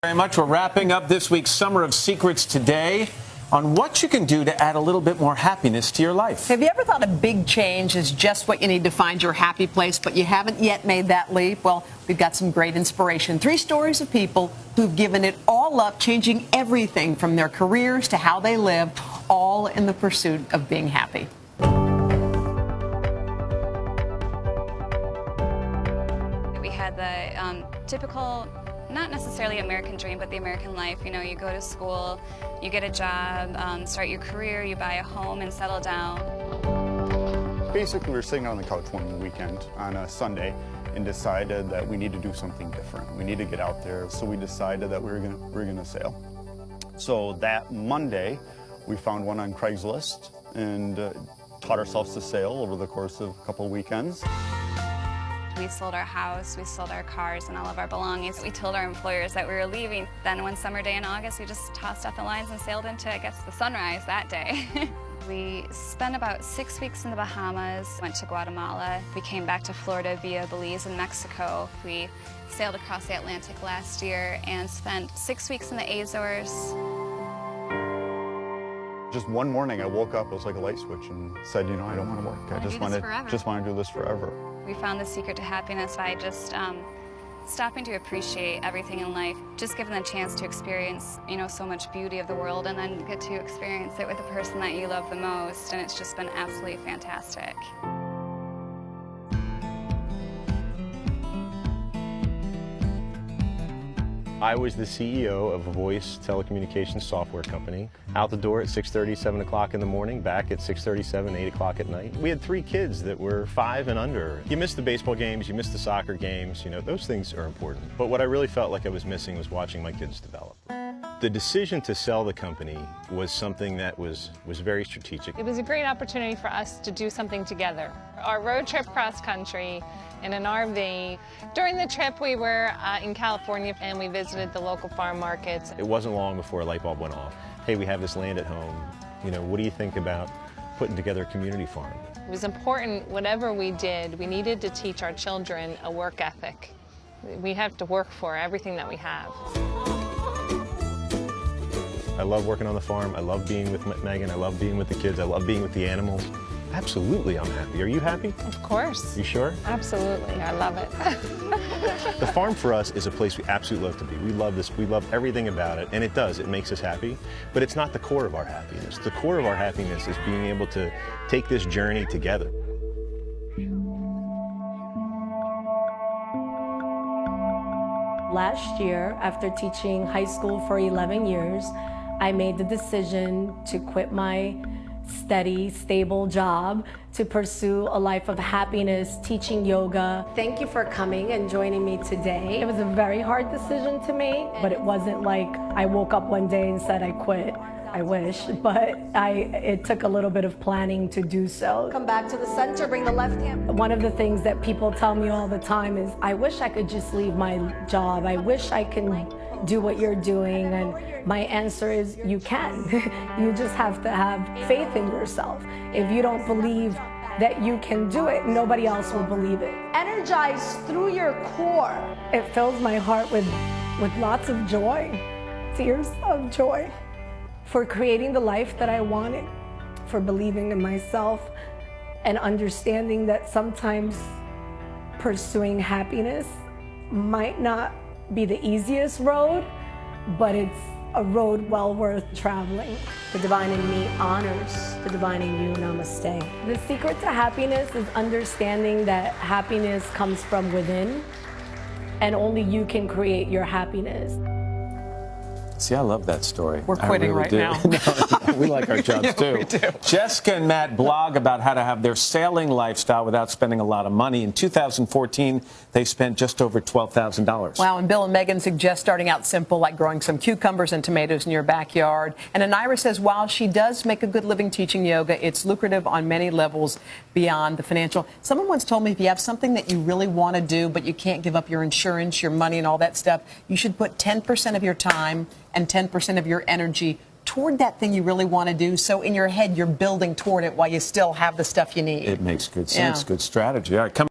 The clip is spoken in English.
Very much. We're wrapping up this week's Summer of Secrets today on what you can do to add a little bit more happiness to your life. Have you ever thought a big change is just what you need to find your happy place, but you haven't yet made that leap? Well, we've got some great inspiration. 3 stories of people who've given it all up, changing everything from their careers to how they live, all in the pursuit of being happy. We had the typical, not necessarily American dream, but the American life. You know, you go to school, you get a job, start your career, you buy a home and settle down. Basically, we were sitting on the couch one weekend on a Sunday and decided that we need to do something different. We need to get out there. So we decided that we were gonna sail. So that Monday, we found one on Craigslist and taught ourselves to sail over the course of a couple of weekends. We sold our house, we sold our cars and all of our belongings. We told our employers that we were leaving. Then one summer day in August, we just tossed up the lines and sailed into, I guess, the sunrise that day. We spent about 6 weeks in the Bahamas, went to Guatemala. We came back to Florida via Belize and Mexico. We sailed across the Atlantic last year and spent 6 weeks in the Azores. Just one morning, I woke up, it was like a light switch, and said, you know, I don't want to work. I just want to do this forever. We found the secret to happiness by just stopping to appreciate everything in life, just given the chance to experience, you know, so much beauty of the world and then get to experience it with the person that you love the most, and it's just been absolutely fantastic. I was the CEO of a voice telecommunications software company. Out the door at 6:30, 7 o'clock in the morning, back at 6:37, 8 o'clock at night. We had 3 kids that were 5 and under. You miss the baseball games, you miss the soccer games, you know, those things are important. But what I really felt like I was missing was watching my kids develop. The decision to sell the company was something that was very strategic. It was a great opportunity for us to do something together. Our road trip cross country in an RV. During the trip we were in California and we visited the local farm markets. It wasn't long before a light bulb went off. Hey, we have this land at home. You know, what do you think about putting together a community farm? It was important, whatever we did, we needed to teach our children a work ethic. We have to work for everything that we have. I love working on the farm. I love being with Megan. I love being with the kids. I love being with the animals. Absolutely, I'm happy. Are you happy? Of course. You sure? Absolutely, I love it. The farm for us is a place we absolutely love to be. We love this. We love everything about it, and it does. It makes us happy, but it's not the core of our happiness. The core of our happiness is being able to take this journey together. Last year, after teaching high school for 11 years, I made the decision to quit my steady, stable job to pursue a life of happiness, teaching yoga. Thank you for coming and joining me today. It was a very hard decision to make, but it wasn't like I woke up one day and said I quit. I wish, but it took a little bit of planning to do so. Come back to the center, bring the left hand. One of the things that people tell me all the time is, I wish I could just leave my job. I wish I can do what you're doing, and my answer is you can. You just have to have faith in yourself. If you don't believe that you can do it, nobody else will believe it. Energize through your core. It fills my heart with lots of joy, tears of joy, for creating the life that I wanted, for believing in myself, and understanding that sometimes pursuing happiness might not be the easiest road, but it's a road well worth traveling. The divine in me honors the divine in you. Namaste. The secret to happiness is understanding that happiness comes from within, and only you can create your happiness. See, I love that story. We're quitting really right do. now. No, we like our jobs too. We do. Jessica and Matt blog about how to have their sailing lifestyle without spending a lot of money. In 2014, they spent just over $12,000. Wow, and Bill and Megan suggest starting out simple, like growing some cucumbers and tomatoes in your backyard. And Anira says while she does make a good living teaching yoga, it's lucrative on many levels beyond the financial. Someone once told me if you have something that you really want to do, but you can't give up your insurance, your money, and all that stuff, you should put 10% of your time and 10% of your energy toward that thing you really want to do. So in your head, you're building toward it while you still have the stuff you need. It makes good sense. Yeah. Good strategy. All right, come